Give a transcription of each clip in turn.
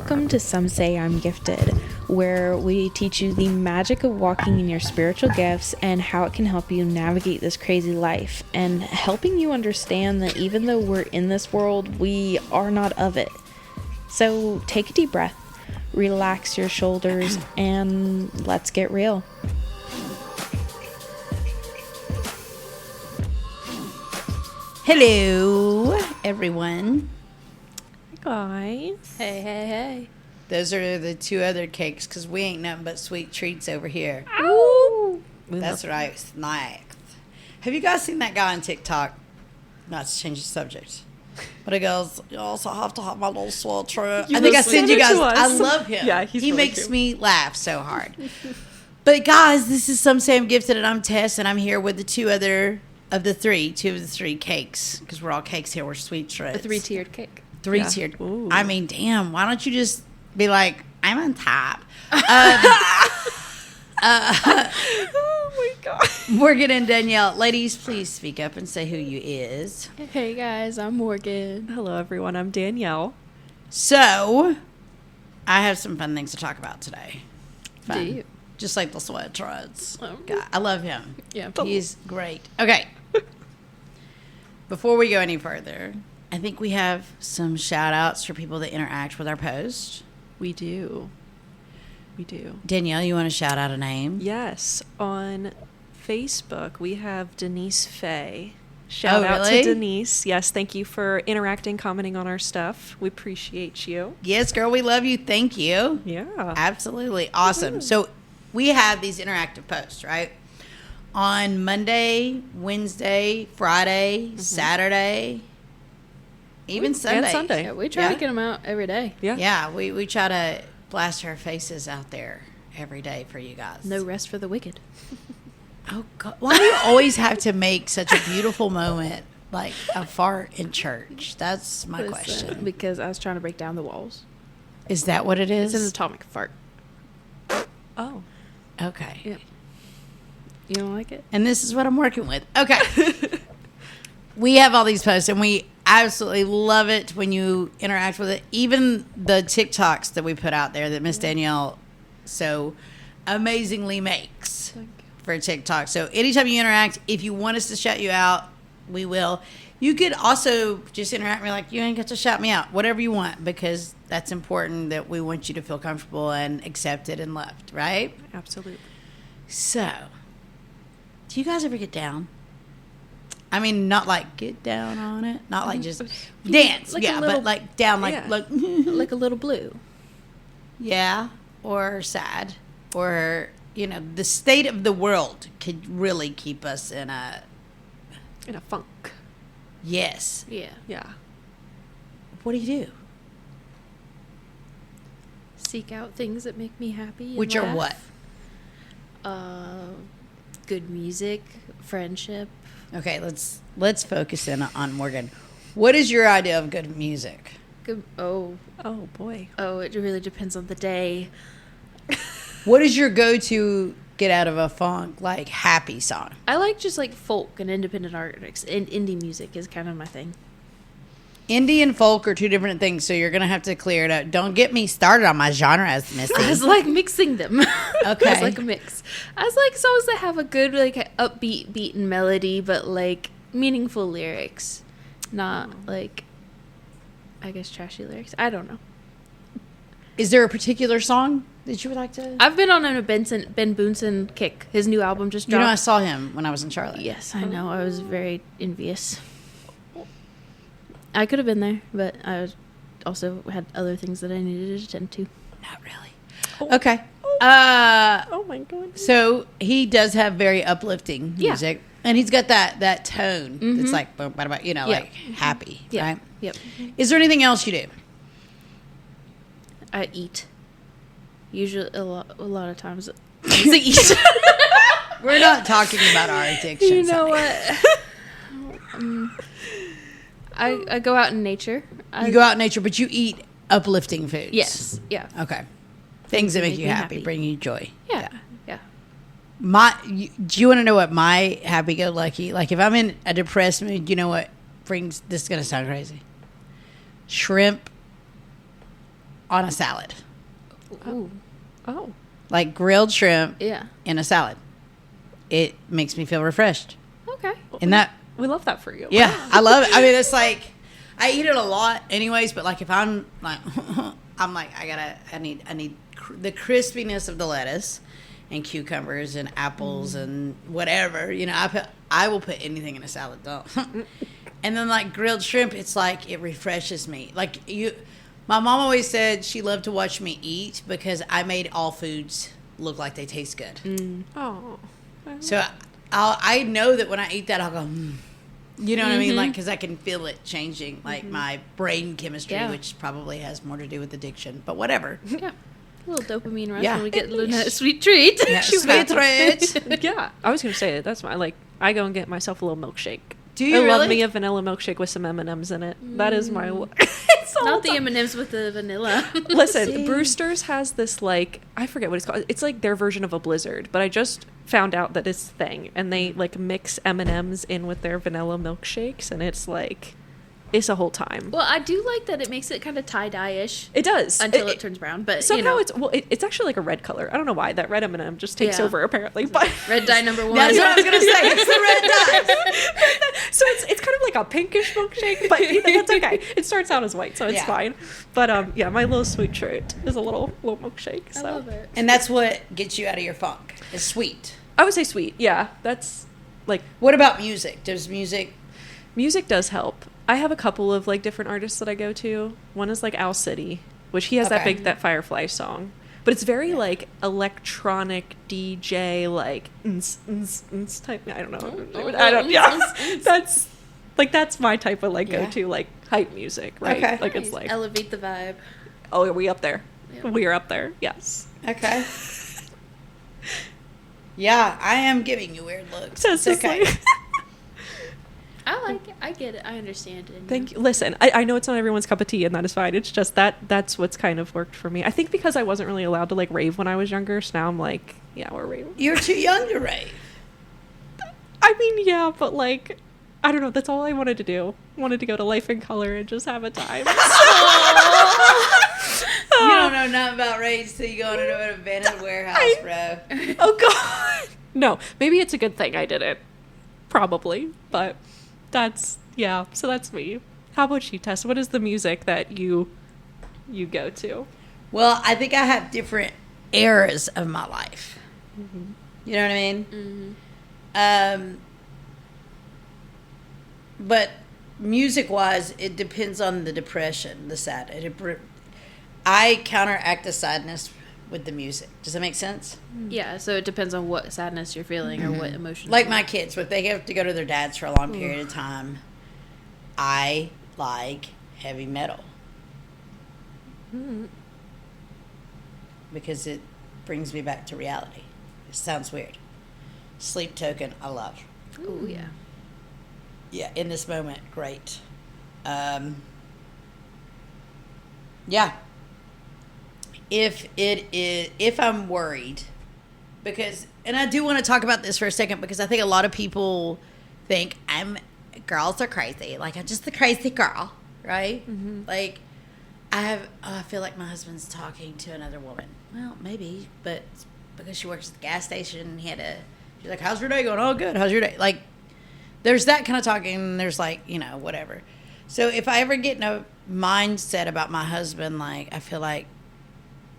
Welcome to Some Say I'm Gifted, where we teach you the magic of walking in your spiritual gifts and how it can help you navigate this crazy life, and helping you understand that even though we're in this world, we are not of it. So take a deep breath, relax your shoulders, and let's get real. Hello, everyone. Guys. Hey. Those are the two other cakes because we ain't nothing but sweet treats over here. Ow! That's right, snacks. Have you guys seen that guy on TikTok? Not to change the subject. But he goes, you also have to have my little sweater. I think I sent you guys. I love him. Yeah, he really makes cute. me laugh so hard. But guys, this is Some Say I'm Gifted, and I'm Tess, and I'm here with two of the three cakes, because we're all cakes here. We're sweet treats. A 3-tiered cake. Three-tiered. Ooh. I mean, damn, why don't you just be like, I'm on top. Oh my god. Morgan and Danielle, ladies, please speak up and say who you is. Hey guys, I'm Morgan. Hello everyone, I'm Danielle. So, I have some fun things to talk about today. Fun. Do you? Just like the sweat treads. Oh. God, I love him. Yeah. He's great. Okay. Before we go any further, I think we have some shout outs for people that interact with our post. We do. Danielle, you want to shout out a name? Yes, on Facebook we have Denise Faye. Shout out really? to Denise. Yes, thank you for interacting, commenting on our stuff. We appreciate you. Yes, girl, we love you. Thank you. Yeah. Absolutely. Awesome. So we have these interactive posts, right? On Monday, Wednesday, Friday, Saturday, even Sunday. And Sunday. Yeah, we try to get them out every day. Yeah. Yeah, we try to blast our faces out there every day for you guys. No rest for the wicked. Oh, God. Why do you always have to make such a beautiful moment like a fart in church? That's my question. Because I was trying to break down the walls. Is that what it is? It's an atomic fart. Oh. Okay. Yeah. You don't like it? And this is what I'm working with. Okay. We have all these posts, and we absolutely love it when you interact with it. Even the TikToks that we put out there that Miss Danielle so amazingly makes for TikTok. So anytime you interact, if you want us to shout you out, we will. You could also just interact with me like, you ain't got to shout me out. Whatever you want, because that's important that we want you to feel comfortable and accepted and loved, right? Absolutely. So, do you guys ever get down? I mean, not like get down on it, not like just dance, Like yeah, a little- but like down, like Yeah. Like a little blue. yeah, or sad, or the state of the world could really keep us in a In a funk. yes. Yeah. Yeah. What do you do? Seek out things that make me happy. and Which are laugh. what? Good music, friendship. Okay, let's focus in on Morgan. What is your idea of good music? Good. Oh, Oh boy. it really depends on the day. What is your go-to get out of a funk like happy song? I like just like folk and independent artists, and indie music is kind of my thing. Indie and folk are two different things, so you're gonna have to clear it up. Don't get me started on my genres, Missy. I was like mixing them. Okay. It's like a mix. I was like songs that have a good like upbeat beat and melody, but like meaningful lyrics, not like I guess trashy lyrics. I don't know. Is there a particular song that you would like to? I've been on a Ben Boonson kick. His new album just dropped. I saw him when I was in Charlotte. Yes, I know. I was very envious. I could have been there, but I was also had other things that I needed to attend to. Not really. Oh. Okay. Oh my god. So he does have very uplifting Yeah. music, and he's got that tone that's Mhm. like, like happy, Yeah. right? Yep. Is there anything else you do? I eat. Usually, a lot of times, I eat. We're not talking about our addictions. You know honey. what? I go out in nature. You go out in nature, but you eat uplifting foods. Yes. Yeah. Okay. Things that make you me happy, happy. bring you joy. Yeah. Yeah. Do you want to know what my happy-go-lucky? Like if I'm in a depressed mood, you know what brings? This is gonna sound crazy. Shrimp on a salad. Ooh. Oh. Like grilled shrimp Yeah. in a salad. It makes me feel refreshed. Okay. And that, We love that for you. yeah, I love it. I mean, it's like, I eat it a lot anyways, but like if I'm like, I'm like, I need the crispiness of the lettuce and cucumbers and apples and whatever, you know, I will put anything in a salad though. And then like grilled shrimp, it's like, it refreshes me. Like my mom always said she loved to watch me eat because I made all foods look like they taste good. Oh. So I know that when I eat that, I'll go, you know what I mean? Like, because I can feel it changing, like my brain chemistry, Yeah. which probably has more to do with addiction, but whatever. Yeah. A little dopamine rush Yeah. when we get a sweet treat. Yeah, sweet treat. Yeah. I was going to say that's my, like, I go and get myself a little milkshake. Do you I really? love me a vanilla milkshake with some M&Ms in it. That is my... It's all Not the time. M&Ms with the vanilla. Listen, See? Brewster's has this, like, I forget what it's called. It's like their version of a Blizzard, but I just found out that it's a thing, and they like mix M&Ms in with their vanilla milkshakes, and it's like, it's a whole time. Well, I do like that it makes it kind of tie-dye-ish It does until it turns brown. But somehow you know, it's actually like a red color. I don't know why that red M&M just takes Yeah. over apparently. But red dye number 1. That's what I was going to say. It's the red dye. so it's kind of like a pinkish milkshake, but you know, that's okay. It starts out as white, so it's Yeah. fine. But yeah, my little sweet treat is a little milkshake. I So love it. And that's what gets you out of your funk. It's sweet. I would say sweet. Yeah, that's like What about music? Does music... music does help. I have a couple of like different artists that I go to. One is like Owl City, which he has Okay. that Firefly song, but it's very like electronic DJ like type. I don't know. I don't. Yeah, that's my type of like Yeah. go to like hype music, right? Okay. Like it's Nice. like, elevate the vibe. oh, are we up there? Yeah. We are up there. Yes. Okay. Yeah, I am giving you weird looks. So It's it's just okay. like- I like it. I get it. I understand it. Thank you. Listen, I know it's not everyone's cup of tea, and that is fine. It's just that's what's kind of worked for me. I think because I wasn't really allowed to like rave when I was younger, so now I'm like, yeah, we're raving. You're too young to rave. I mean, yeah, but like, I don't know. That's all I wanted to do. Wanted to go to Life in Color and just have a time. You don't know nothing about rage till you go into an abandoned warehouse, bro. Oh God. No, maybe it's a good thing I did it. Probably, but that's yeah. So that's me. How about you, Tess? What is the music that you go to? Well, I think I have different eras of my life. You know what I mean? But music-wise, it depends on the depression, the sad. I counteract the sadness with the music. Does that make sense? Yeah, so it depends on what sadness you're feeling or what emotion. Like my kids, if they have to go to their dad's for a long period of time, I like heavy metal. Because it brings me back to reality. It sounds weird. Sleep Token, I love. Oh yeah. Yeah, in this moment, great. Yeah. If I'm worried, because, and I do want to talk about this for a second, because I think a lot of people think girls are crazy. Like, I'm just the crazy girl, right? Like, I feel like my husband's talking to another woman. Well, maybe, but because she works at the gas station, she's like, how's your day going? Oh, good. How's your day? Like, there's that kind of talking, and there's like, whatever. So if I ever get in a mindset about my husband, like, I feel like,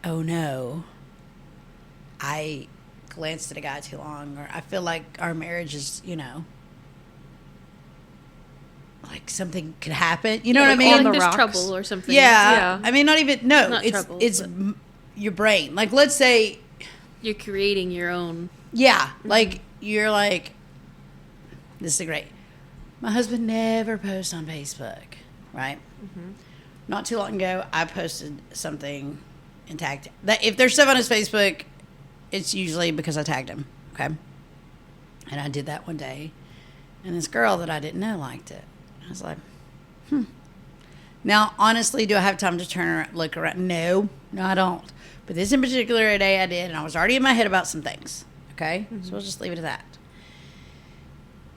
oh no, I glanced at a guy too long, or I feel like our marriage is, like something could happen. You know what I mean? on the Like there's rocks. trouble or something. Yeah. Yeah. I mean, not even, no, Not it's, trouble, it's but- your brain. Like, let's say, You're creating your own. yeah, like, you're like, this is great. My husband never posts on Facebook, right? Not too long ago, I posted something and tagged that. If there's stuff on his Facebook, it's usually because I tagged him, okay? And I did that one day, and this girl that I didn't know liked it. I was like, Now, honestly, do I have time to turn around, look around? No, I don't. But this in particular day I did, and I was already in my head about some things, okay? So we'll just leave it at that.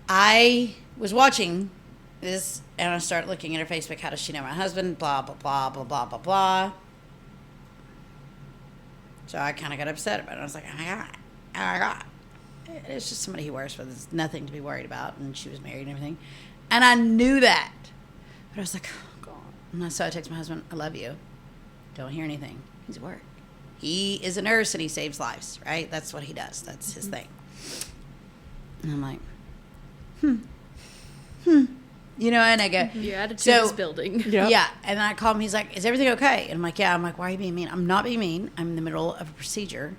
I was watching this, and I started looking at her Facebook. How does she know my husband? Blah, blah, blah, blah, blah, blah, blah. So I kind of got upset about it. I was like, oh my God. It's just somebody he works with. It's nothing to be worried about. And she was married and everything. And I knew that. But I was like, oh, God. And so I texted my husband, I love you. Don't hear anything. He's at work. He is a nurse and he saves lives, right? That's what he does. That's his thing. And I'm like, You know, and I go, Your attitude so, is building. Yep. Yeah. And then I call him. He's like, is everything okay? And I'm like, yeah. I'm like, why are you being mean? I'm not being mean. I'm in the middle of a procedure.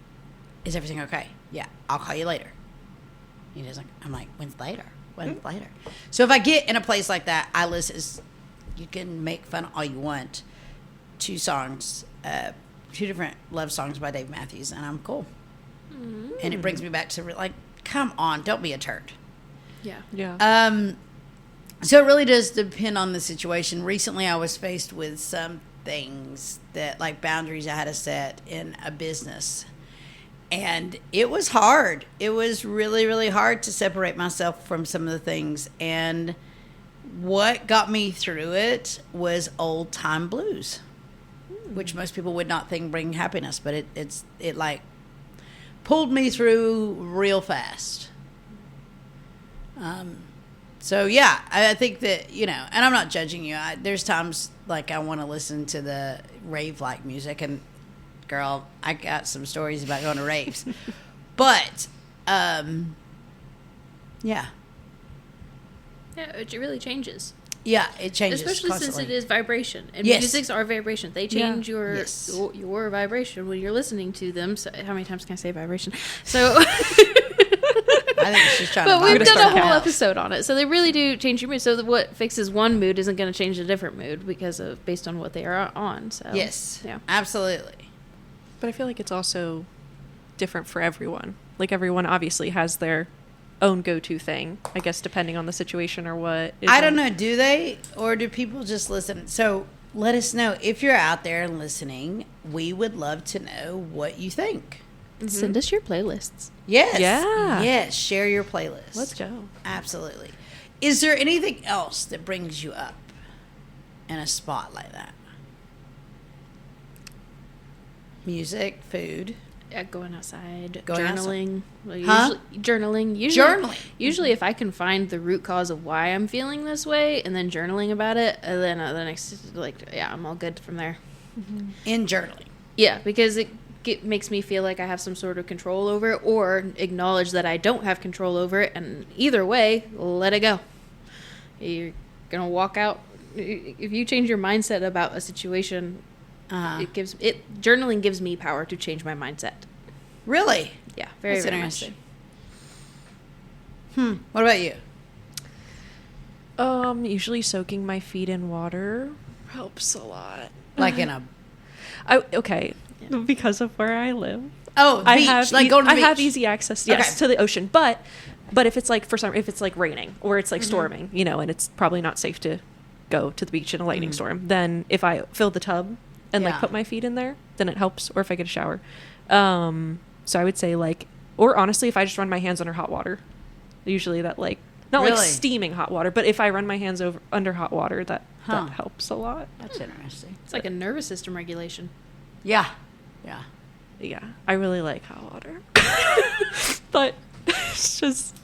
Is everything okay? Yeah. I'll call you later. He's like, I'm like, when's later? When's later? So if I get in a place like that, I listen. You can make fun all you want. 2 songs, 2 different love songs by Dave Matthews, and I'm cool. And it brings me back to like, come on, don't be a turd. Yeah. Yeah. So it really does depend on the situation. Recently, I was faced with some things that, like, boundaries I had to set in a business. And it was hard. It was really, really hard to separate myself from some of the things. And what got me through it was old time blues, which most people would not think bring happiness, but it like pulled me through real fast. So yeah, I think that, you know, and I'm not judging you. There's times like I want to listen to the rave like music, and girl, I got some stories about going to raves, but yeah, It really changes. yeah, it changes, Especially constantly. since it is vibration. And Yes. musics are vibration. They change Yes. your vibration when you're listening to them. So how many times can I say vibration? So I think she's trying but to we've vibe done a something whole else. episode on it. So they really do change your mood. So what fixes one mood isn't going to change a different mood because of based on what they are on. So Yes, Yeah. absolutely. But I feel like it's also different for everyone. Like everyone obviously has their own go-to thing, I guess, depending on the situation or what. I don't know. Do they, or do people just listen? So let us know if you're out there and listening. We would love to know what you think. Send us your playlists. Yes. Yeah. Yes. Share your playlist. Let's go. Absolutely. Is there anything else that brings you up in a spot like that? Music, food. Yeah, going outside, Going journaling. Well, Huh? Journaling. Journaling. Usually, if I can find the root cause of why I'm feeling this way, and then journaling about it, and then the next, like, yeah, I'm all good from there. In journaling. Yeah, because it makes me feel like I have some sort of control over it, or acknowledge that I don't have control over it. And either way, let it go. You're gonna walk out. If you change your mindset about a situation, journaling gives me power to change my mindset. Really? Yeah, very, That's very interesting. much so. What about you? Usually soaking my feet in water helps a lot. Like in a Okay, because of where I live. oh beach, I have like going to the I beach. have easy access, yes, Okay. to the ocean. But if it's like if it's like raining or it's like storming, you know, and it's probably not safe to go to the beach in a lightning storm, then if I fill the tub and like Yeah. put my feet in there, then it helps. Or if I get a shower, so I would say like, or honestly, if I just run my hands under hot water, usually that like not like Really? steaming hot water, but if I run my hands under hot water, that helps a lot. That's interesting. It's like a nervous system regulation. Yeah. Yeah. Yeah, I really like hot water, but it's just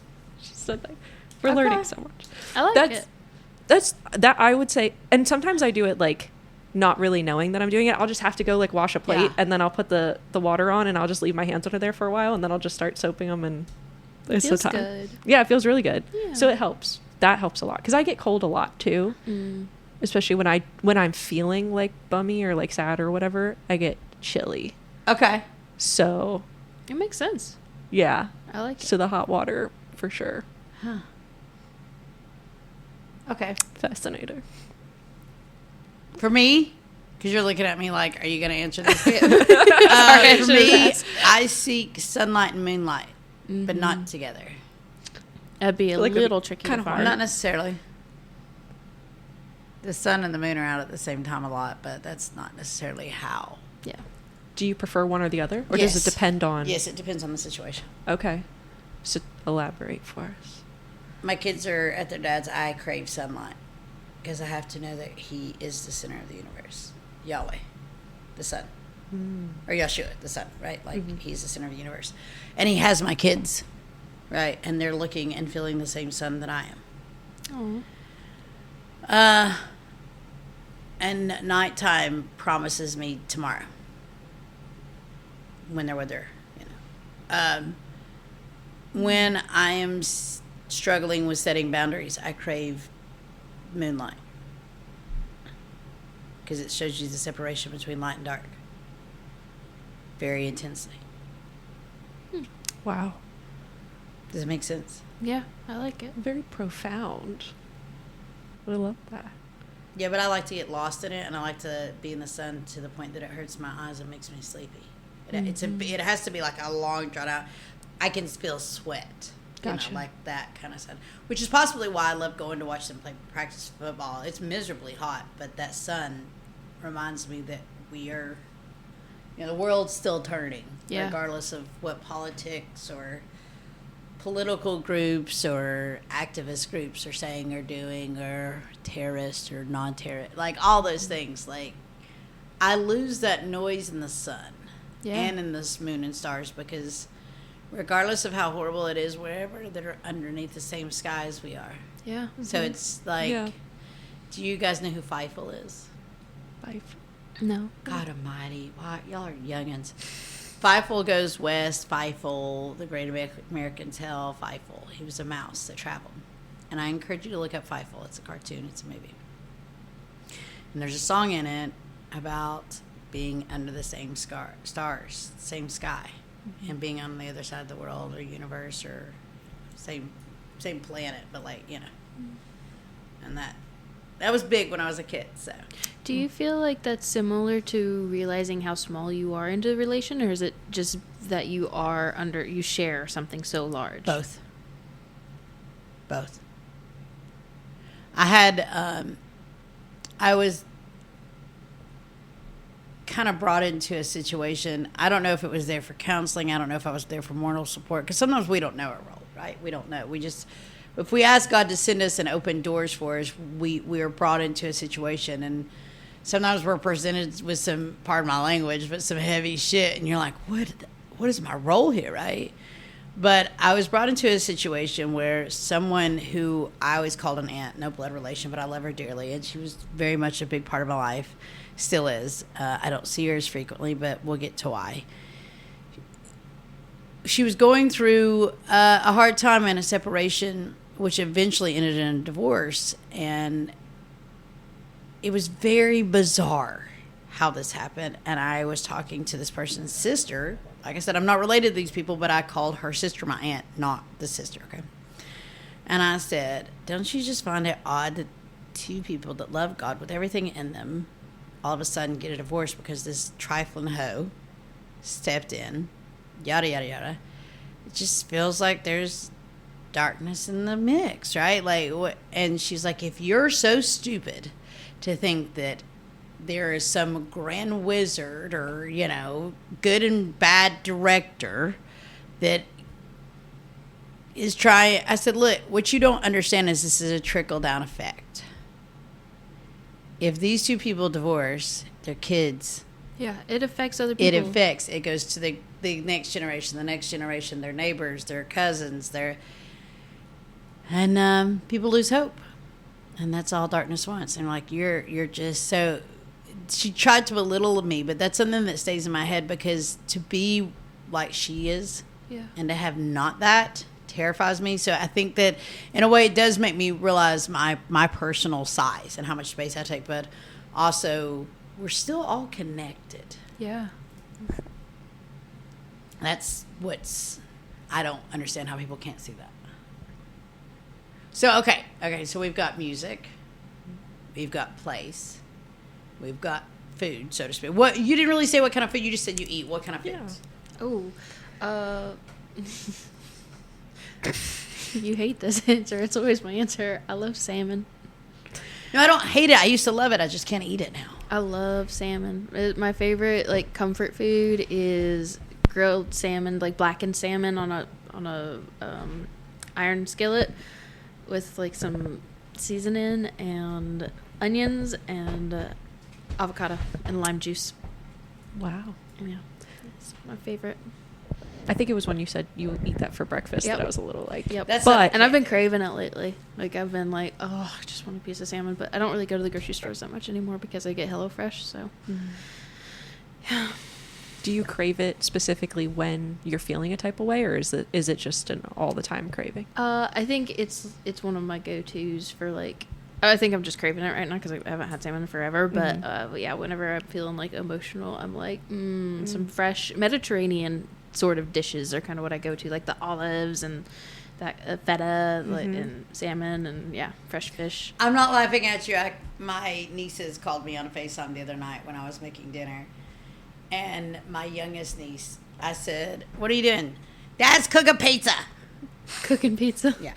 a thing. We're learning so much. I like That's it. that I would say, and sometimes I do it like not really knowing that I'm doing it. I'll just have to go like wash a plate, Yeah. and then I'll put the water on, and I'll just leave my hands under there for a while, and then I'll just start soaping them, and it's Feels the time. good. Yeah, it feels really good. Yeah. So it helps. That helps a lot because I get cold a lot too, especially when I'm feeling like bummy or like sad or whatever. I get chilly. Okay. So It makes sense. yeah, I like it. so the hot water for sure. Okay. Fascinating. For me, because you're looking at me like, are you going to answer this? I For should've me, asked. I seek sunlight and moonlight, but not together. That'd be a Like, it'd be little tricky to kinda find. hard. Not necessarily. The sun and the moon are out at the same time a lot, but that's not necessarily how. Yeah. Do you prefer one or the other, or Yes. does it depend on? Yes, it depends on the situation. Okay. So elaborate for us. My kids are at their dad's. I crave sunlight because I have to know that he is the center of the universe. Yahweh, the sun. or Yeshua, the son, right? Like he's the center of the universe, and he has my kids, right? And they're looking and feeling the same sun that I am. Oh. And nighttime promises me tomorrow when they're with her, you know. When I am struggling with setting boundaries, I crave moonlight because it shows you the separation between light and dark very intensely. Wow. Does it make sense? Yeah, I like it. Very profound. I love that. Yeah, but I like to get lost in it, and I like to be in the sun to the point that it hurts my eyes and makes me sleepy. It has to be like a long drawn out. I can feel sweat. Gotcha. Like that kind of sun, which is possibly why I love going to watch them play practice football. It's miserably hot, but that sun reminds me that we are, you know, the world's still turning, regardless of what politics or political groups or activist groups are saying or doing, or terrorist or non-terrorist, like all those things. Like, I lose that noise in the sun and in this moon and stars, because regardless of how horrible it is, wherever they're underneath the same sky as we are. Yeah. So it's like, do you guys know who Feifel is? No. God almighty. Wow, y'all are youngins. Feifel goes west. Feifel, the Great American Tale, Feifel. He was a mouse that traveled. And I encourage you to look up Feifel. It's a cartoon. It's a movie. And there's a song in it about being under the same stars, same sky, and being on the other side of the world or universe or same planet, but like, you know. And that was big when I was a kid. So, Do you feel like that's similar to realizing how small you are into a relation, or is it just that you share something so large? Both. I had, I was kind of brought into a situation. I don't know if it was there for counseling. I don't know if I was there for moral support, because sometimes we don't know our role, right? We don't know. We just, if we ask God to send us and open doors for us, we are brought into a situation, and sometimes we're presented with some, pardon my language, but some heavy shit, and you're like, what is my role here, right? But I was brought into a situation where someone who I always called an aunt, no blood relation, but I love her dearly, and she was very much a big part of my life, still is. I don't see her as frequently, but we'll get to why. She was going through a hard time and a separation, which eventually ended in a divorce, and it was very bizarre how this happened. And I was talking to this person's sister. Like I said, I'm not related to these people, but I called her sister my aunt, not the sister, okay? And I said, don't you just find it odd that two people that love God with everything in them all of a sudden get a divorce because this trifling hoe stepped in, yada, yada, yada. It just feels like there's darkness in the mix, right? Like, what? And she's like, if you're so stupid to think that there is some grand wizard or, you know, good and bad director that is trying, I said, look, what you don't understand is this is a trickle-down effect. If these two people divorce, their kids, Yeah, it affects other people. it goes to the next generation, their neighbors, their cousins, and people lose hope. And that's all darkness wants. And like, you're just so, she tried to belittle me, but that's something that stays in my head, because to be like she is, and to have not that terrifies me. So I think that in a way it does make me realize my personal size and how much space I take, but also we're still all connected. Yeah. That's I don't understand how people can't see that. So, okay, so we've got music, we've got place, we've got food, so to speak. What, you didn't really say what kind of food, you just said you eat. What kind of foods? Oh, you hate this answer. It's always my answer. I love salmon. No, I don't hate it. I used to love it. I just can't eat it now. I love salmon. My favorite, like, comfort food is grilled salmon, like blackened salmon on a iron skillet with like some seasoning and onions and avocado and lime juice. Wow. Yeah, it's my favorite. I think it was when you said you eat that for breakfast Yep. that I was a little like, Yep. That's but And I've been craving it lately. Like, I've been like, oh, I just want a piece of salmon. But I don't really go to the grocery stores that much anymore because I get HelloFresh. So, yeah. do you crave it specifically when you're feeling a type of way, or is it just an all the time craving? I think it's one of my go-tos for, like, I think I'm just craving it right now because I haven't had salmon in forever. But, but yeah, whenever I'm feeling, like, emotional, I'm like, some fresh Mediterranean sort of dishes are kind of what I go to, like the olives and that feta like, and salmon and, yeah, fresh fish. I'm not laughing at you. My nieces called me on a FaceTime the other night when I was making dinner. And my youngest niece, I said, what are you doing? Dad's cooking pizza. Cooking pizza. Yeah.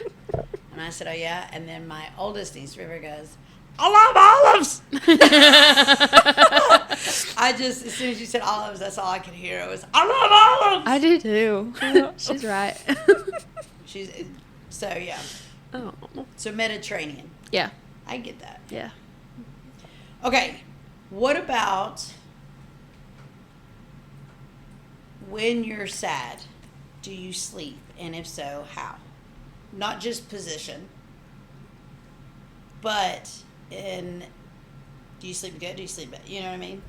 And I said, oh, yeah. And then my oldest niece, River, goes, I love olives. I just, as soon as you said olives, that's all I could hear. It was, I love olives. I do too. She's right. So, yeah. Oh, So Mediterranean. Yeah. I get that. Yeah. Okay. What about when you're sad? Do you sleep? And if so, how? Not just position, but do you sleep good? Do you sleep bad? You know what I mean?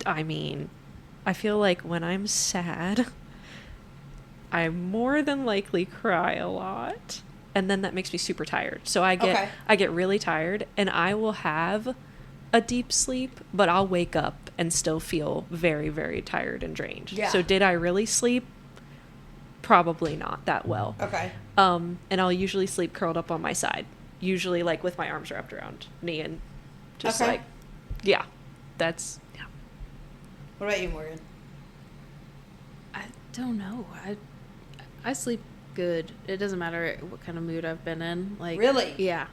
I mean, I feel like when I'm sad, I more than likely cry a lot, and then that makes me super tired. So I get really tired, and I will have a deep sleep, but I'll wake up and still feel very, very tired and drained. Yeah. So did I really sleep? Probably not that well. Okay. And I'll usually sleep curled up on my side, usually like with my arms wrapped around me and just Okay. like, yeah, that's, yeah. What about you, Morgan? I don't know. I sleep good. It doesn't matter what kind of mood I've been in. Like, Really? Yeah.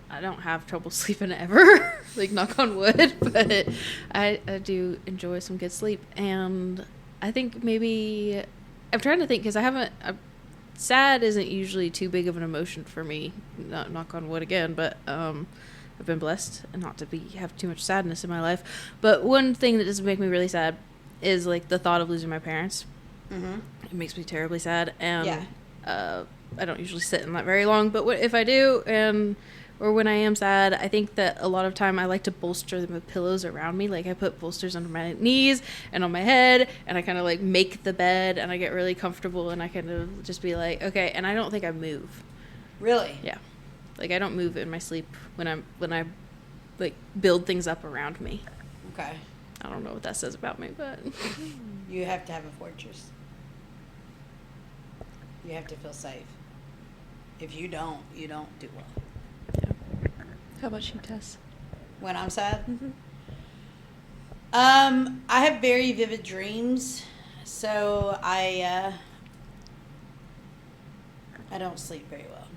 I don't have trouble sleeping ever. Like, knock on wood. But I do enjoy some good sleep. And I think maybe I'm trying to think because sad isn't usually too big of an emotion for me. Not knock on wood again, but I've been blessed not to have too much sadness in my life. But one thing that does make me really sad is, like, the thought of losing my parents. Mm-hmm. It makes me terribly sad, and Yeah. I don't usually sit in that very long. But if I do, or when I am sad, I think that a lot of time I like to bolster them with pillows around me. Like, I put bolsters under my knees and on my head, and I kind of, like, make the bed, and I get really comfortable, and I kind of just be like, okay. And I don't think I move. Really? Yeah, like, I don't move in my sleep when I like build things up around me. Okay. I don't know what that says about me, but You have to have a fortress. You have to feel safe. If you don't do well. How about you, Tess? When I'm sad? Mm-hmm. I have very vivid dreams, so I don't sleep very well.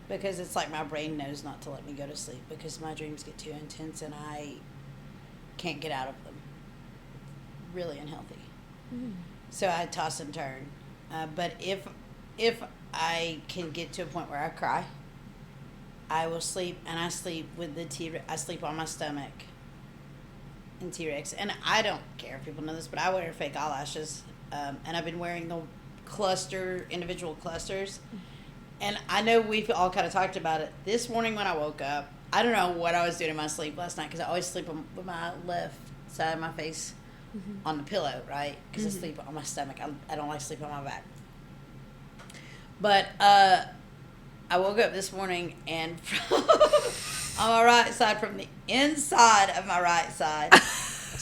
Because it's like my brain knows not to let me go to sleep because my dreams get too intense and I can't get out of them. Really unhealthy. So I toss and turn. But if I can get to a point where I cry, I will sleep, and I sleep with I sleep on my stomach in T-Rex. And I don't care if people know this, but I wear fake eyelashes. And I've been wearing the individual clusters. And I know we've all kind of talked about it. This morning when I woke up, I don't know what I was doing in my sleep last night because I always sleep with my left side of my face on the pillow, right? Because I sleep on my stomach. I don't like sleeping on my back. But I woke up this morning and on my right side, from the inside of my right side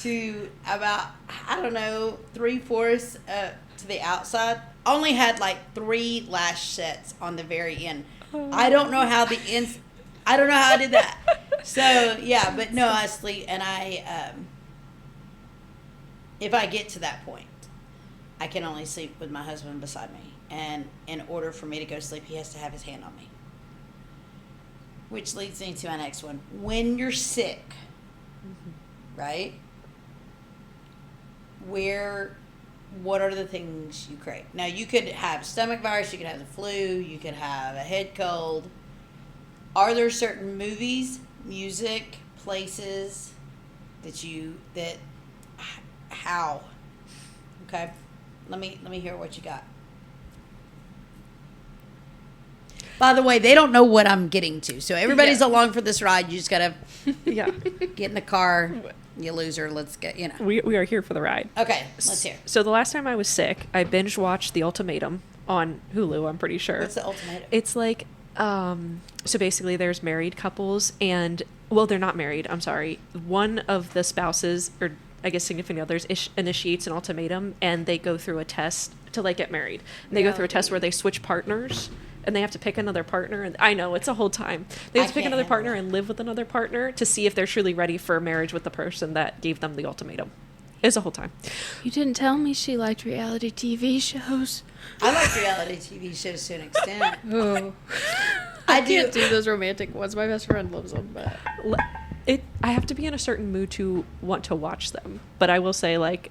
to about, I don't know, 3/4 to the outside, only had like 3 lash sets on the very end. I don't know how I don't know how I did that. So yeah, but no, I sleep, and I if I get to that point, I can only sleep with my husband beside me. And in order for me to go to sleep, he has to have his hand on me. Which leads me to my next one. When you're sick, right? What are the things you crave? Now, you could have stomach virus, you could have the flu, you could have a head cold. Are there certain movies, music, places how? Okay. Let me hear what you got. By the way, they don't know what I'm getting to. So everybody's along for this ride. You just got to Yeah. get in the car. You loser. Let's get, We are here for the ride. Okay, let's hear. So the last time I was sick, I binge watched The Ultimatum on Hulu, I'm pretty sure. What's The Ultimatum? It's like, so basically there's married couples and, well, they're not married, I'm sorry. One of the spouses, or I guess significant others, initiates an ultimatum and they go through a test to like get married. And they go through a test where they switch partners and they have to pick another partner. And I know, it's a whole time. They have to pick another partner and live with another partner to see if they're truly ready for marriage with the person that gave them the ultimatum. It's a whole time. You didn't tell me she liked reality TV shows. I like reality TV shows to an extent. Oh. I can't do those romantic ones. My best friend loves them, but I have to be in a certain mood to want to watch them. But I will say, like,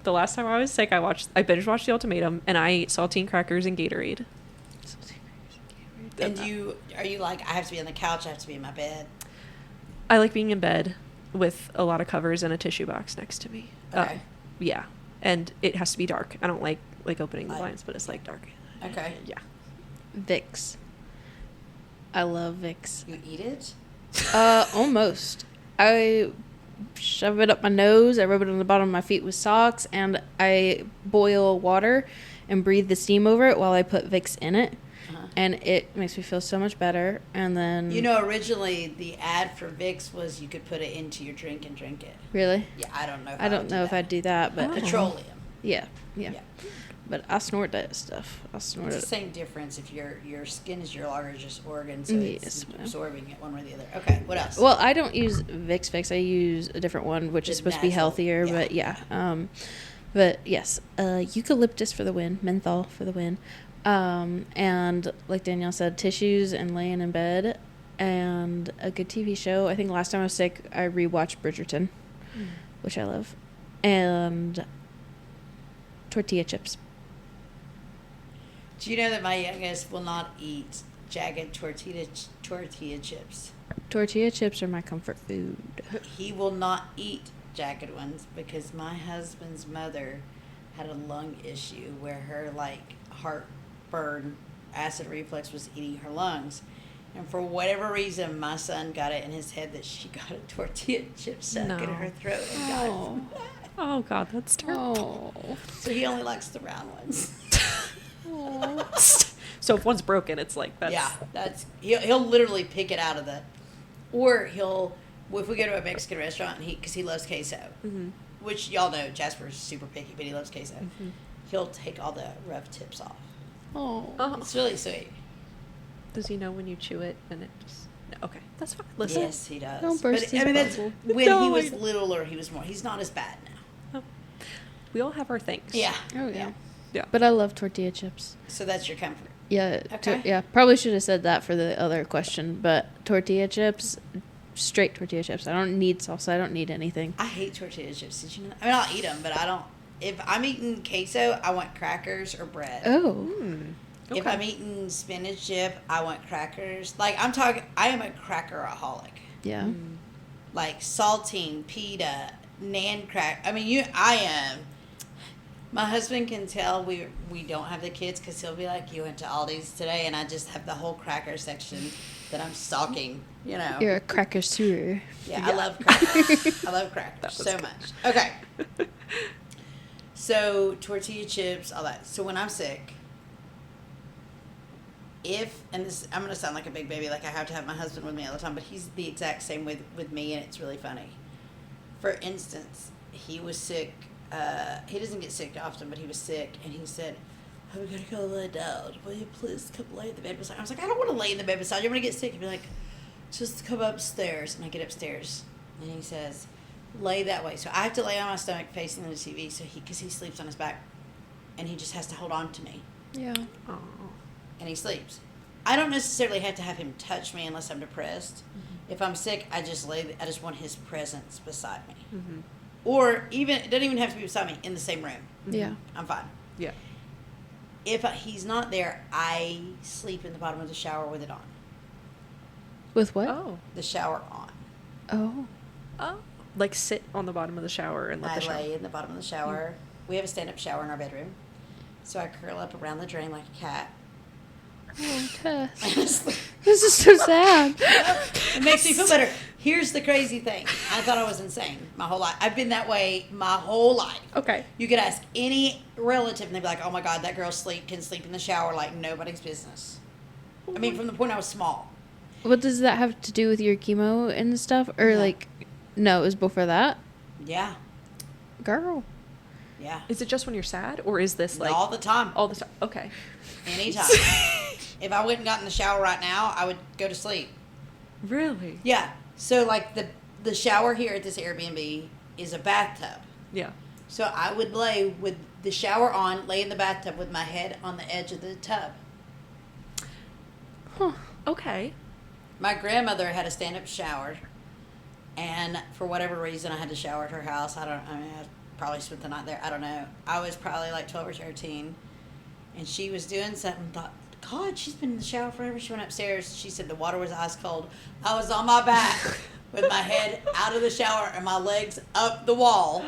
the last time I was sick, I binge watched The Ultimatum and I ate saltine crackers and Gatorade. And are you like, I have to be on the couch, I have to be in my bed? I like being in bed with a lot of covers and a tissue box next to me. Okay. Yeah. And it has to be dark. I don't like opening the blinds, but it's like dark. Okay. Yeah. Vicks. I love Vicks. You eat it? Almost. I shove it up my nose. I rub it on the bottom of my feet with socks, and I boil water and breathe the steam over it while I put Vicks in it. And it makes me feel so much better. And then... originally the ad for Vicks was you could put it into your drink and drink it. Really? Yeah, I don't know if I don't know if I'd do that, but... Petroleum. Yeah. But I snort that stuff. It's the same difference if your skin is your largest organ, so it's absorbing it one way or the other. Okay, what else? Well, I don't use Vicks. I use a different one, which is supposed to be healthier, but but yes, eucalyptus for the win, menthol for the win. And like Danielle said, tissues and laying in bed and a good TV show. I think last time I was sick, I rewatched Bridgerton, which I love, and tortilla chips. Do you know that my youngest will not eat jagged tortilla chips? Tortilla chips are my comfort food. He will not eat jagged ones because my husband's mother had a lung issue where her heartburn, acid reflux was eating her lungs. And for whatever reason, my son got it in his head that she got a tortilla chip stuck in her throat and got it from that. Oh, God, that's terrible. Oh. So he only likes the round ones. So if one's broken, it's like that's... Yeah, he'll literally pick it out of or if we go to a Mexican restaurant, because he loves queso, which y'all know Jasper's super picky, but he loves queso, he'll take all the rough tips off. Oh. It's really sweet. Does he know when you chew it and it just... No, okay, that's fine. Listen. Yes, he does. Don't burst his that's bubble. when he was littler, he was more. He's not as bad now. We all have our things. Yeah. Oh, yeah. Yeah. But I love tortilla chips. So that's your comfort. Yeah. Okay. Probably should have said that for the other question, but tortilla chips, straight tortilla chips. I don't need salsa. I don't need anything. I hate tortilla chips. Did you know? I mean, I'll eat them, but I don't. If I'm eating queso, I want crackers or bread. Oh. Okay. If I'm eating spinach dip, I want crackers. Like, I am a crackeraholic. Yeah. Like saltine, pita, nan crack. I mean, I am. My husband can tell we don't have the kids because he'll be like, you went to Aldi's today, and I just have the whole cracker section that I'm stalking, You're a cracker sewer. Yeah, I love crackers. I love crackers so much. Okay. So, tortilla chips, all that. So, when I'm sick, I'm going to sound like a big baby, like I have to have my husband with me all the time, but he's the exact same way with me, and it's really funny. For instance, he was sick. He doesn't get sick often, but he was sick, and he said, I'm going to go lay down. Will you please come lay in the bed beside me? I was like, I don't want to lay in the bed beside you. I'm going to get sick. He'd be like, just come upstairs. And I get upstairs, and he says, lay that way. So I have to lay on my stomach facing the TV because he sleeps on his back, and he just has to hold on to me. Yeah. Aw. And he sleeps. I don't necessarily have to have him touch me unless I'm depressed. If I'm sick, I just want his presence beside me. Or it doesn't even have to be beside me, in the same room. Yeah. I'm fine. Yeah. If he's not there, I sleep in the bottom of the shower with it on. With what? Oh. the shower on. Oh. Oh. Like sit on the bottom of the shower and let I the shower. lay in the bottom of the shower. We have a stand-up shower in our bedroom. So I curl up around the drain like a cat. Oh, Tess. Honestly. This is so sad. It makes me feel better. Here's the crazy thing. I thought I was insane my whole life. I've been that way my whole life. Okay. You could ask any relative and they'd be like, oh my God, that girl can sleep in the shower like nobody's business. I mean, from the point I was small. What does that have to do with your chemo and stuff? Or No. like, no, it was before that? Yeah. Girl. Yeah. Is it just when you're sad, or is this like all the time. all the time? Okay. Anytime. If I wouldn't got in the shower right now, I would go to sleep. Really? Yeah. So like the shower here at this Airbnb is a bathtub. Yeah. So I would lay with the shower on, lay in the bathtub with my head on the edge of the tub. Huh. Okay. My grandmother had a stand-up shower, and for whatever reason, I had to shower at her house. I probably spent the night there. I don't know. I was probably like 12 or 13, and she was doing something. Thought, God, she's been in the shower forever. She went upstairs. She said the water was ice cold. I was on my back with my head out of the shower and my legs up the wall,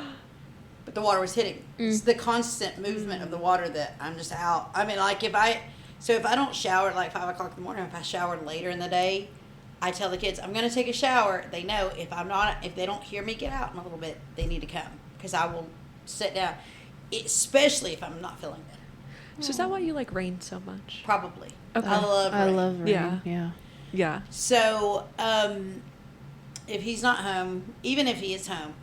but the water was hitting. It's the constant movement of the water that I'm just out. I mean, like if I don't shower at like 5 o'clock in the morning, if I showered later in the day, I tell the kids I'm going to take a shower. They know if they don't hear me get out in a little bit, they need to come because I will sit down, especially if I'm not feeling good. So is that why you like rain so much? Probably. Okay. I love rain. I love rain. Yeah. Yeah. Yeah. So, if he's not home, even if he is home,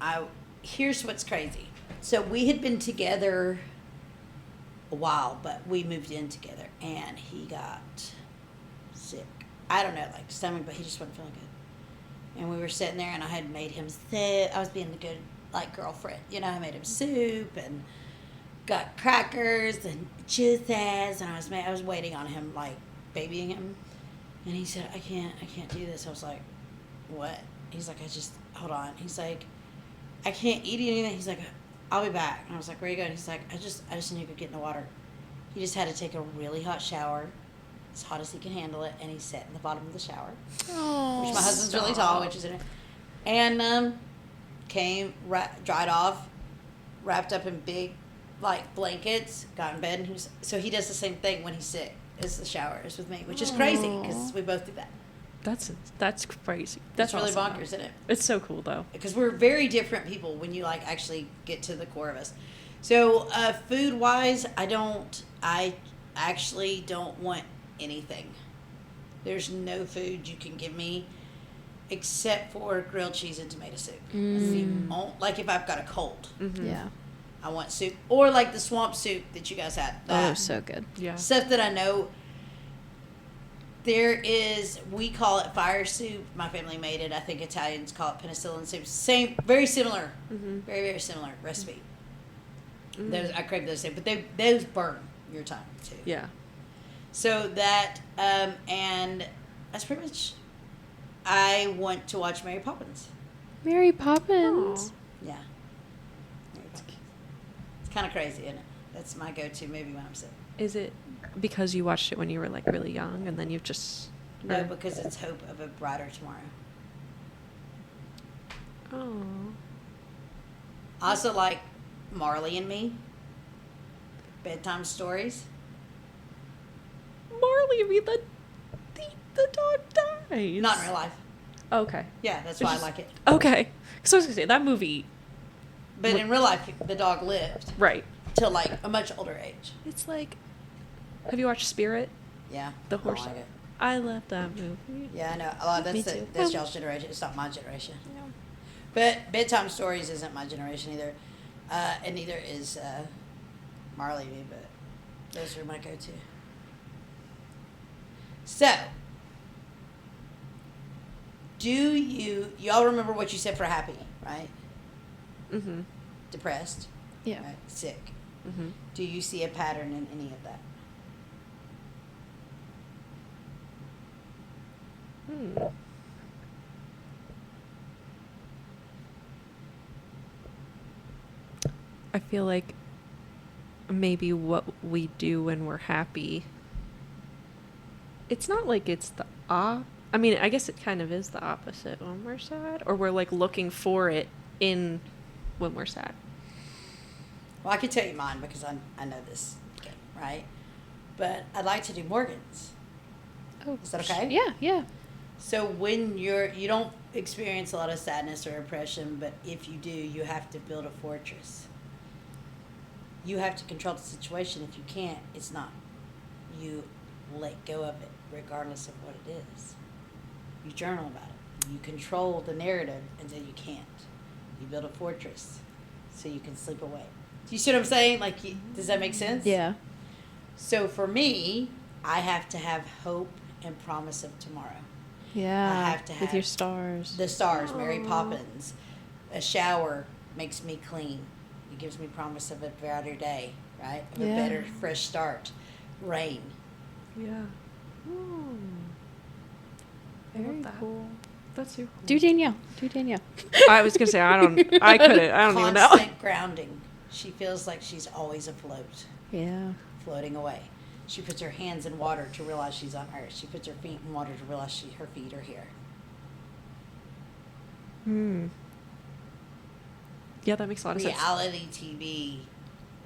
here's what's crazy. So we had been together a while, but we moved in together, and he got sick. I don't know, like stomach, but he just wasn't feeling good. And we were sitting there, and I had made him sit. I was being a good like girlfriend, I made him soup and got crackers and juices, and I was waiting on him, like babying him, and he said, I can't do this. I was like, what? He's like, hold on. He's like, I can't eat anything. He's like, I'll be back. And I was like, where are you going? He's like, I just need to go get in the water. He just had to take a really hot shower, as hot as he can handle it, and he sat in the bottom of the shower, Oh. which my husband's really tall, which is in it, and came, dried off, wrapped up in big, like, blankets, got in bed, and so he does the same thing when he's sick as the shower is with me, which is crazy, because we both do that. That's crazy. That's really awesome, bonkers, though. isn't it? It's so cool though. Because we're very different people when you, like, actually get to the core of us. So, food-wise, I actually don't want anything. There's no food you can give me except for grilled cheese and tomato soup. Like if I've got a cold, Yeah. I want soup. Or like the swamp soup that you guys had. Oh, so good. Yeah. Stuff that I know. We call it fire soup. My family made it. I think Italians call it penicillin soup. Same, very similar. Very, very similar recipe. Those I crave those things, but those burn your tongue too. Yeah. So that, and that's pretty much, I want to watch Mary Poppins. Mary Poppins. Yeah. Mary Poppins. It's kind of crazy, isn't it? That's my go-to movie when I'm sick. Is it because you watched it when you were like really young and then you've just No, because it's hope of a brighter tomorrow. Oh. I also like Marley and Me. Bedtime stories. Marley, the dog dies. Not in real life. Okay. Yeah, that's why I like it. Okay. So I was gonna say that movie. But in real life, the dog lived Right. till like a much older age. It's like, have you watched Spirit? Yeah. The I don't horse. like it. I love that movie. Yeah, I know. A lot. Me too. That's y'all's generation. It's not my generation. No. But bedtime stories isn't my generation either, and neither is Marley and Me. But those are my go-to. So, y'all remember what you said for happy, right? Mm-hmm. Depressed, Yeah. right? Sick. Mm-hmm. Do you see a pattern in any of that? I feel like maybe what we do when we're happy, it's not like it's the I mean, I guess it kind of is the opposite when we're sad, or we're like looking for it in when we're sad. Well, I can tell you mine because I know this game, right? But I'd like to do Morgan's. Oh, Is that okay? Yeah, yeah. So when you don't experience a lot of sadness or depression, but if you do, you have to build a fortress. You have to control the situation. If you can't, it's not. You let go of it, regardless of what it is. You journal about it. You control the narrative until you can't. You build a fortress so you can sleep away. Do you see what I'm saying? Like, does that make sense? Yeah. So for me, I have to have hope and promise of tomorrow. Yeah. I have to with have your stars. The stars, Mary Poppins. A shower makes me clean. It gives me promise of a better day, right? Of Yeah. a better, fresh start. Rain. Yeah. Very that. cool. That's super cool. Do Danielle. Do Danielle. I was gonna say I don't even know. Constant grounding. She feels like she's always afloat, Yeah. floating away. She puts her hands in water to realize she's on earth. She puts her feet in water to realize her feet are here. Yeah, that makes a lot of sense. Reality TV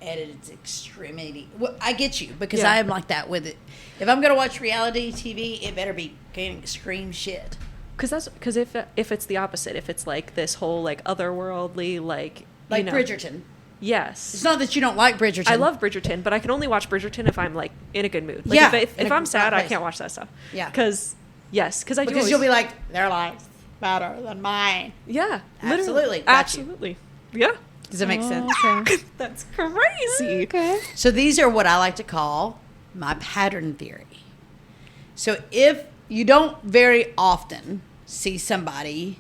at its extremity. Well, I get you because Yeah. I am like that with it. If I'm gonna watch reality TV, it better be getting extreme shit. Because if it's the opposite, if it's like this whole like otherworldly like Like you know, Bridgerton. Yes. It's not that you don't like Bridgerton. I love Bridgerton, but I can only watch Bridgerton if I'm like in a good mood. Like Yeah, if in a I'm good sad, I place. can't watch that stuff. Yeah. Because I do. Because you'll be like, their life's better than mine. yeah, Absolutely. literally, Got you. absolutely, yeah. Does that make sense? Okay. That's crazy. Okay. So these are what I like to call my pattern theory. So if you don't very often see somebody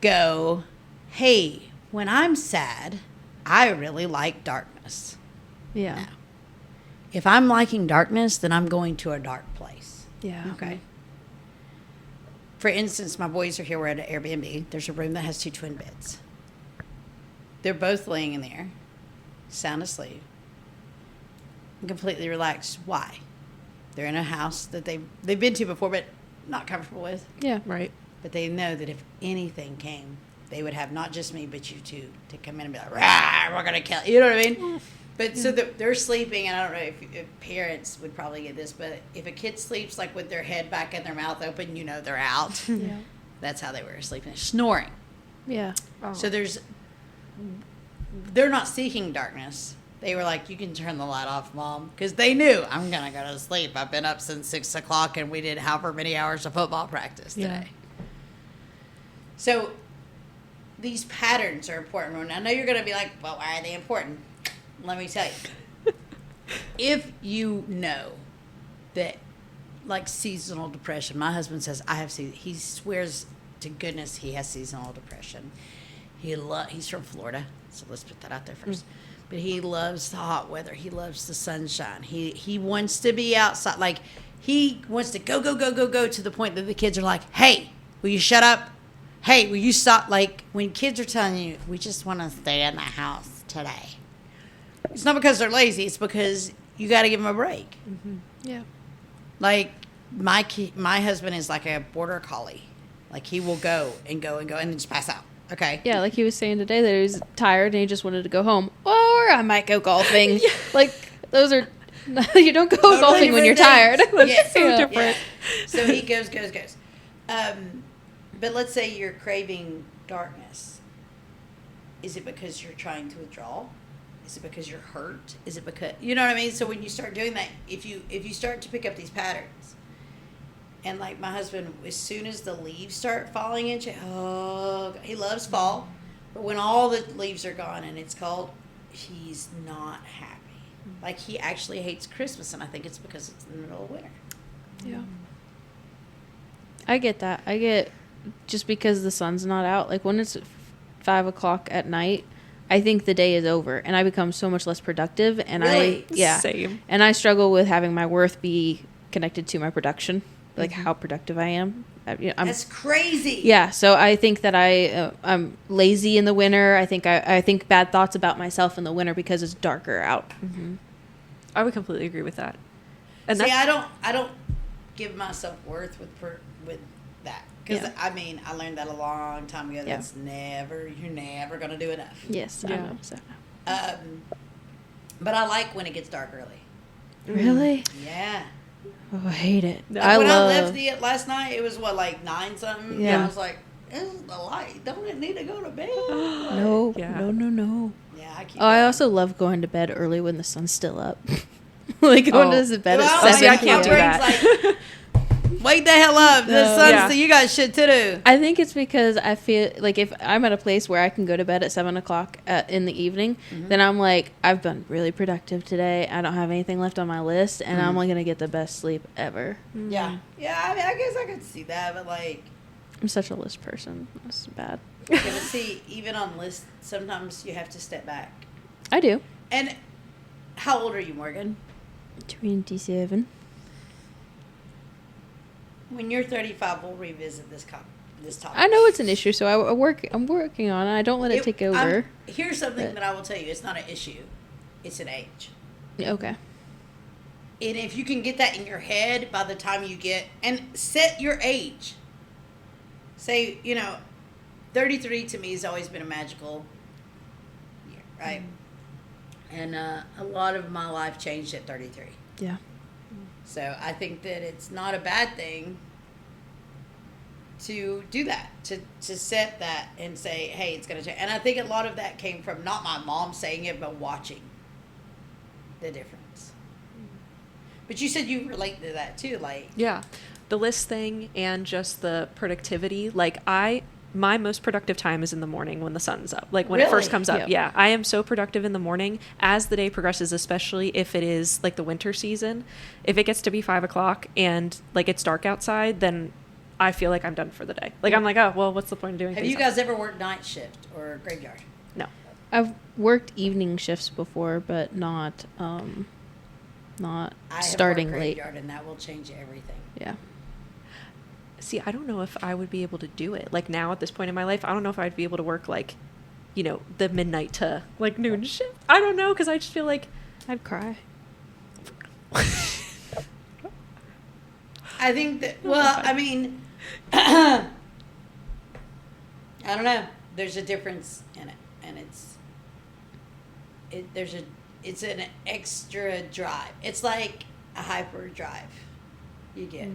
go, hey, when I'm sad, I really like darkness. Yeah. Now, if I'm liking darkness, then I'm going to a dark place. Yeah. Okay. For instance, my boys are here. We're at an Airbnb. There's a room that has 2 twin beds. They're both laying in there, sound asleep, and completely relaxed. Why? They're in a house that they've been to before, but not comfortable with. Yeah. Right. But they know that if anything came, they would have not just me, but you two to come in and be like, "Rah, we're gonna kill you." You know what I mean? But so they're sleeping, and I don't know if parents would probably get this, but if a kid sleeps like with their head back and their mouth open, you know they're out. Yeah. That's how they were sleeping, snoring. Yeah. Oh. So they're not seeking darkness. They were like, you can turn the light off, Mom. Because they knew, I'm going to go to sleep. I've been up since 6 o'clock and we did however many hours of football practice today. Yeah. So these patterns are important. And I know you're going to be like, well, why are they important? Let me tell you. If you know that, like seasonal depression, my husband says, he swears to goodness he has seasonal depression. He's from Florida, so let's put that out there first. But he loves the hot weather. He loves the sunshine. He wants to be outside. Like, he wants to go to the point that the kids are like, hey, will you shut up? Hey, will you stop? Like, when kids are telling you, we just want to stay in the house today. It's not because they're lazy. It's because you got to give them a break. Mm-hmm. Yeah. Like, my husband is like a border collie. Like, he will go and then just pass out. Okay. Yeah, like he was saying today that he was tired and he just wanted to go home. Or I might go golfing. Yeah. Like, those are... You don't go golfing when you're tired. Yeah. So different. Yeah. So he goes. But let's say you're craving darkness. Is it because you're trying to withdraw? Is it because you're hurt? Is it because... You know what I mean? So when you start doing that, if you start to pick up these patterns... And like my husband, as soon as the leaves start falling into, he loves fall, but when all the leaves are gone and it's cold, he's not happy. Like, he actually hates Christmas, and I think it's because it's in the middle of winter. Yeah. I get that. I get just because the sun's not out. Like, when it's 5 o'clock at night, I think the day is over, and I become so much less productive. And Really? Same. And I struggle with having my worth be connected to my production. Like how productive I am. That's crazy. Yeah, so I think that I'm lazy in the winter. I think bad thoughts about myself in the winter because it's darker out. Mm-hmm. I would completely agree with that. And See, I don't give myself worth with that. Because, Yeah. I mean, I learned that a long time ago. Yeah. That's you're never going to do enough. Yes, I Yeah. know. So. But I like when it gets dark early. Really? Yeah. Oh, I hate it. No. I When love. I left last night, it was like 9 something. Yeah. And I was like, this is the light. Don't it need to go to bed? No, Yeah. no. Yeah, I keep Oh, I going. also love going to bed early when the sun's still up. Like going Oh. to bed Well, at see, I 7 can't do p.m. that. Wake the hell up. The No. sun's Yeah. you got shit to do. I think it's because I feel like if I'm at a place where I can go to bed at 7 o'clock in the evening, then I'm like, I've been really productive today. I don't have anything left on my list, and I'm like going to get the best sleep ever. Yeah. Yeah, I mean, I guess I could see that, but like, I'm such a list person. That's bad. yeah, but see, even on lists, sometimes you have to step back. I do. And how old are you, Morgan? 27. When you're 35, we'll revisit this topic. I know it's an issue, so I'm working on it. I don't let it take over. Here's something but- that I will tell you. It's not an issue. It's an age. Okay. And if you can get that in your head by the time you get, and set your age. Say, 33 to me has always been a magical year, right? And a lot of my life changed at 33. Yeah. So I think that it's not a bad thing to do that, to set that and say, hey, it's going to change. And I think a lot of that came from not my mom saying it, but watching the difference. But you said you relate to that too, like. Yeah. The list thing and just the productivity. Like my most productive time is in the morning when the sun's up. Like when it first Really? comes up. Yep. Yeah. I am so productive in the morning as the day progresses, especially if it is like the winter season. If it gets to be 5 o'clock and like it's dark outside, then I feel like I'm done for the day. Like I'm like, oh, well, what's the point of doing Have things you guys ever worked night shift or graveyard? No. I've worked evening shifts before, but not I have starting worked late. graveyard, and that will change everything. Yeah. See, I don't know if I would be able to do it. Like now at this point in my life, I don't know if I'd be able to work like, the midnight to like noon shift. I don't know, because I just feel like I'd cry. I think that, well, I mean, I don't know. There's a difference in it, and it's an extra drive. It's like a hyper drive you get.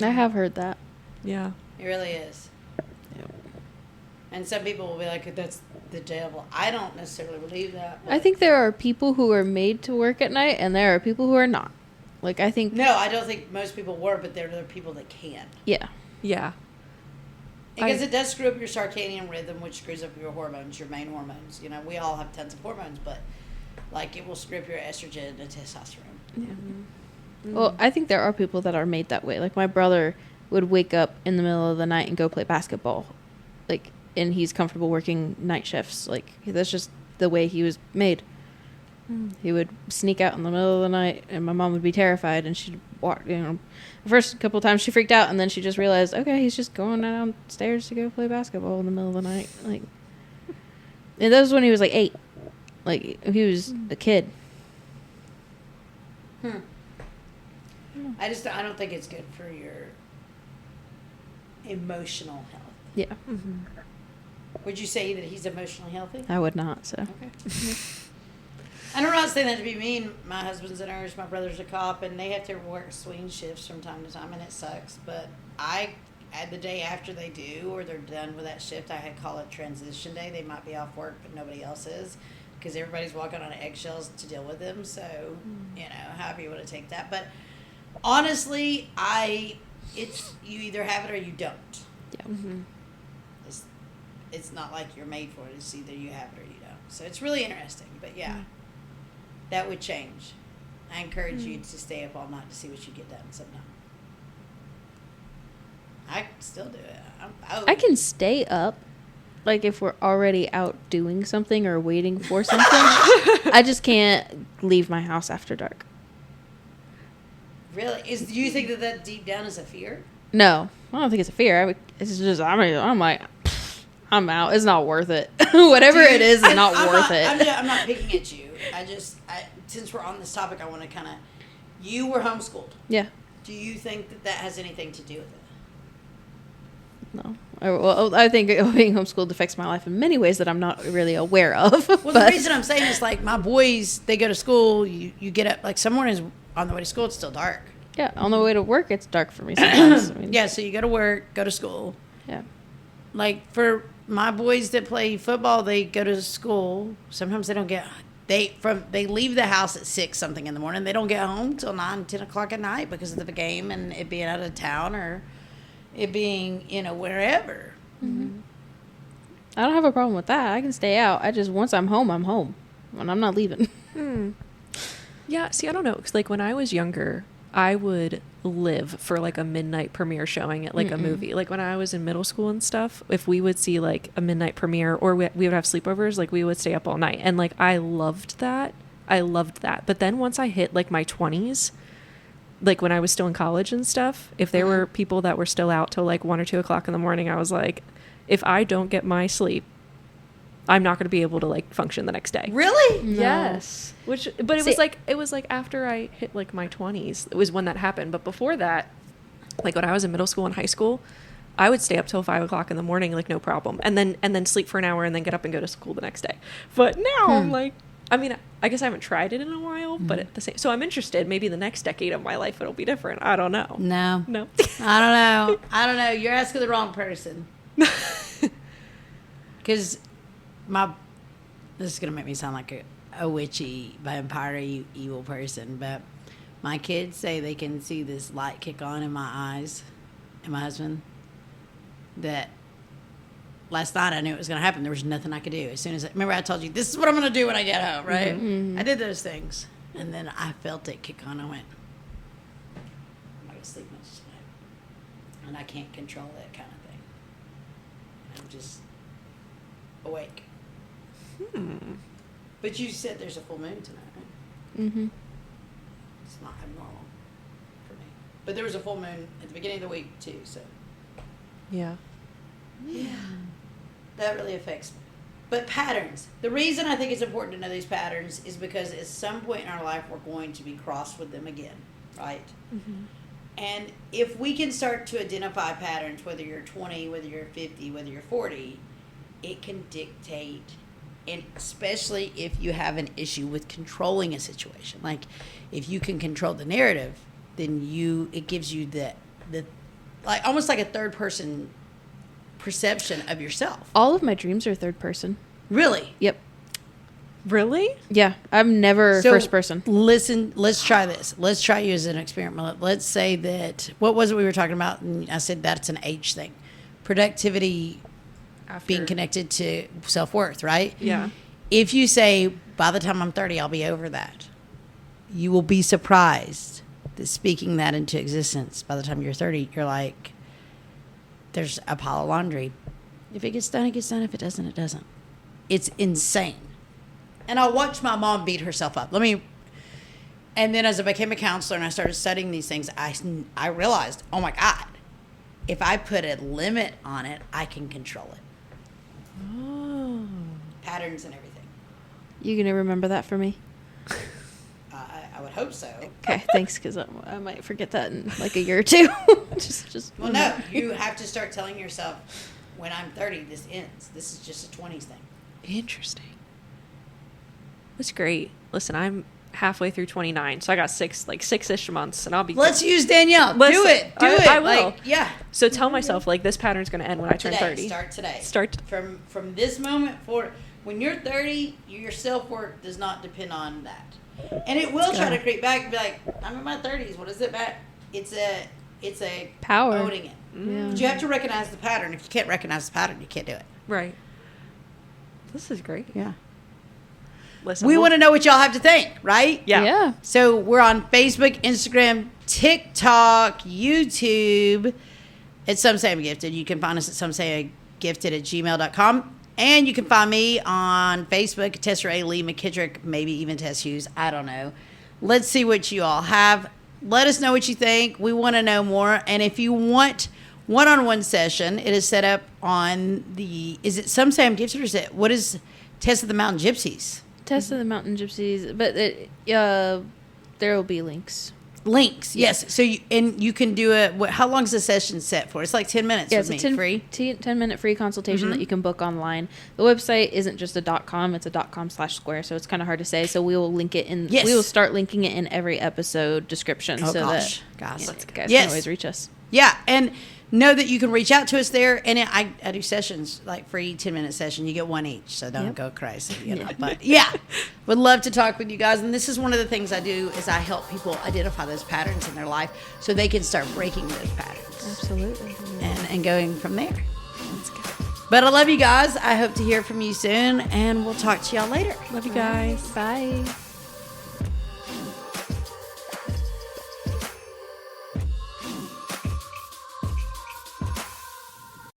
I have heard that. yeah. It really is. And some people will be like, that's the devil. I don't necessarily believe that. I think there are people who are made to work at night, and there are people who are not. Like, I think, No, I don't think most people were, but there are people that can. yeah. Yeah. Because it does screw up your circadian rhythm, which screws up your hormones, your main hormones. We all have tons of hormones, but like it will screw up your estrogen and testosterone. Well, I think there are people that are made that way. Like, my brother would wake up in the middle of the night and go play basketball. Like, and he's comfortable working night shifts. Like, that's just the way he was made. He would sneak out in the middle of the night, and my mom would be terrified, and she'd walk, the first couple of times she freaked out, and then she just realized, okay, he's just going downstairs to go play basketball in the middle of the night. Like, and that was when he was like 8. Like, he was a kid. I don't think it's good for your emotional health. Yeah, Would you say that he's emotionally healthy? I would not, so. Okay. And I'm not saying that to be mean. My husband's a nurse, my brother's a cop, and they have to work swing shifts from time to time, and it sucks. But the day after they do, or they're done with that shift, I call it transition day. They might be off work, but nobody else is, because everybody's walking on eggshells to deal with them. So, however you want to take that. But honestly, you either have it or you don't. Yeah. It's not like you're made for it. It's either you have it or you don't. So it's really interesting. But yeah, that would change. I encourage you to stay up all night to see what you get done sometime. I still do it. I can stay up, like if we're already out doing something or waiting for something. I just can't leave my house after dark. Really? Do you think that deep down is a fear? No, I don't think it's a fear. It's just I'm like, I'm out. It's not worth it. Whatever it is not worth it. I'm not picking at you. Since we're on this topic, I want to you were homeschooled. Yeah. Do you think that has anything to do with it? No. Well, I think being homeschooled affects my life in many ways that I'm not really aware of. Well, the reason I'm saying is like my boys, they go to school. You get up like some mornings on the way to school, it's still dark. Yeah, on the way to work, it's dark for me sometimes. I mean, Yeah, so you go to work, go to school. yeah. Like for my boys that play football, they go to school. Sometimes they don't get they leave the house at 6 something in the morning. They don't get home till 9, 10 o'clock at night because of the game and it being out of town or it being wherever. Mm-hmm. I don't have a problem with that. I can stay out. I just once I'm home, and I'm not leaving. Yeah, see, I don't know. 'Cause, like, when I was younger, I would live for, like, a midnight premiere showing at, like, a movie. Like, when I was in middle school and stuff, if we would see, like, a midnight premiere or we would have sleepovers, like, we would stay up all night. And, like, I loved that. But then once I hit, like, my 20s, like, when I was still in college and stuff, if there were people that were still out till, like, 1 or 2 o'clock in the morning, I was like, if I don't get my sleep, I'm not going to be able to, like, function the next day. Really? No. Yes. But it was like after I hit, like, my 20s, it was when that happened. But before that, like, when I was in middle school and high school, I would stay up till 5 o'clock in the morning, like, no problem. And then sleep for an hour and then get up and go to school the next day. But now I'm like, I mean, I guess I haven't tried it in a while, but at the same, so I'm interested. Maybe the next decade of my life, it'll be different. I don't know. No. No. I don't know. You're asking the wrong person. Because this is going to make me sound like a witchy, vampire, evil person, but my kids say they can see this light kick on in my eyes, and my husband, that last night I knew it was going to happen. There was nothing I could do. As soon as remember I told you, this is what I'm going to do when I get home, right? Mm-hmm. I did those things. And then I felt it kick on. I went, I'm not going to sleep much tonight. And I can't control that kind of thing. I'm just awake. But you said there's a full moon tonight, right? Mm-hmm. It's not abnormal for me. But there was a full moon at the beginning of the week, too, so. Yeah. Yeah. That really affects me. But patterns. The reason I think it's important to know these patterns is because at some point in our life we're going to be crossed with them again, right? Mm-hmm. And if we can start to identify patterns, whether you're 20, whether you're 50, whether you're 40, it can dictate, and especially if you have an issue with controlling a situation. Like if you can control the narrative, then it gives you the like almost like a third person perception of yourself. All of my dreams are third person. Really? Yep. Really? Yeah, I'm never So, first person. Listen, let's try this. Let's try you as an experiment. Let's say that, what was it we were talking about? And I said that's an age thing. Productivity being connected to self-worth, right? Yeah. If you say, by the time I'm 30, I'll be over that, you will be surprised that speaking that into existence, by the time you're 30, you're like, there's a pile of laundry. If it gets done, it gets done. If it doesn't, it doesn't. It's insane. And I watched my mom beat herself up. And then as I became a counselor and I started studying these things, I realized, oh my God, if I put a limit on it, I can control it. Oh. Patterns and everything. You gonna remember that for me? I would hope so. Okay, thanks, because I might forget that in like a year or two. just. Well, no, you have to start telling yourself, when I'm 30, this ends. This is just a 20s thing. Interesting. That's great. Listen, I'm halfway through 29, so I got six-ish months, and I'll be. Let's use Danielle. Listen, do it. I will. Like, yeah. So tell myself, like, this pattern's going to end when I turn Today. 30. Start today. Start. From this moment forward. When you're 30, your self-worth does not depend on that. And it will try to creep back and be like, I'm in my 30s. What is it back? It's a Power. owning it. Yeah. But you have to recognize the pattern. If you can't recognize the pattern, you can't do it. Right. This is great. Yeah. Listen, We want to know what y'all have to think, right? Yeah. Yeah. So we're on Facebook, Instagram, TikTok, YouTube. At Some Say I'm Gifted. You can find us at somesayagifted@gmail.com. And you can find me on Facebook, Tess Ray, Lee McKittrick, maybe even Tess Hughes. I don't know. Let's see what you all have. Let us know what you think. We want to know more. And if you want one-on-one session, it is set up on is it Some Say I'm Gifted or what is Tess of the Mountain Gypsies? Test of the Mountain Gypsies, but there will be links. Links, yes. So you can do it. How long is the session set for? It's like 10 minutes Yeah, with it's me, a free. 10-minute free consultation that you can book online. The website isn't just a .com; it's a .com/square, so it's kind of hard to say. So we will link it in. Yes. We will start linking it in every episode description, Oh, so gosh. that Gosh. you guys Yes. can always reach us. Yeah, and know that you can reach out to us there. And I do sessions, like free 10-minute session. You get one each, so don't go crazy, you know. But yeah, would love to talk with you guys. And this is one of the things I do is I help people identify those patterns in their life so they can start breaking those patterns Absolutely. and going from there. That's good. But I love you guys. I hope to hear from you soon, and we'll talk to y'all later. Love you guys. Bye.